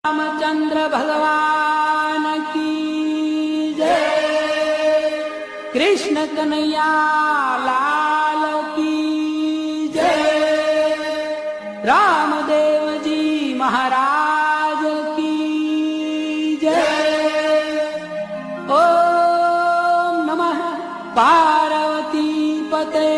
रामचंद्र भगवान की जय। कृष्ण कन्हैया लाल की जय। रामदेव जी महाराज की जय। ओम नमः पार्वती पते।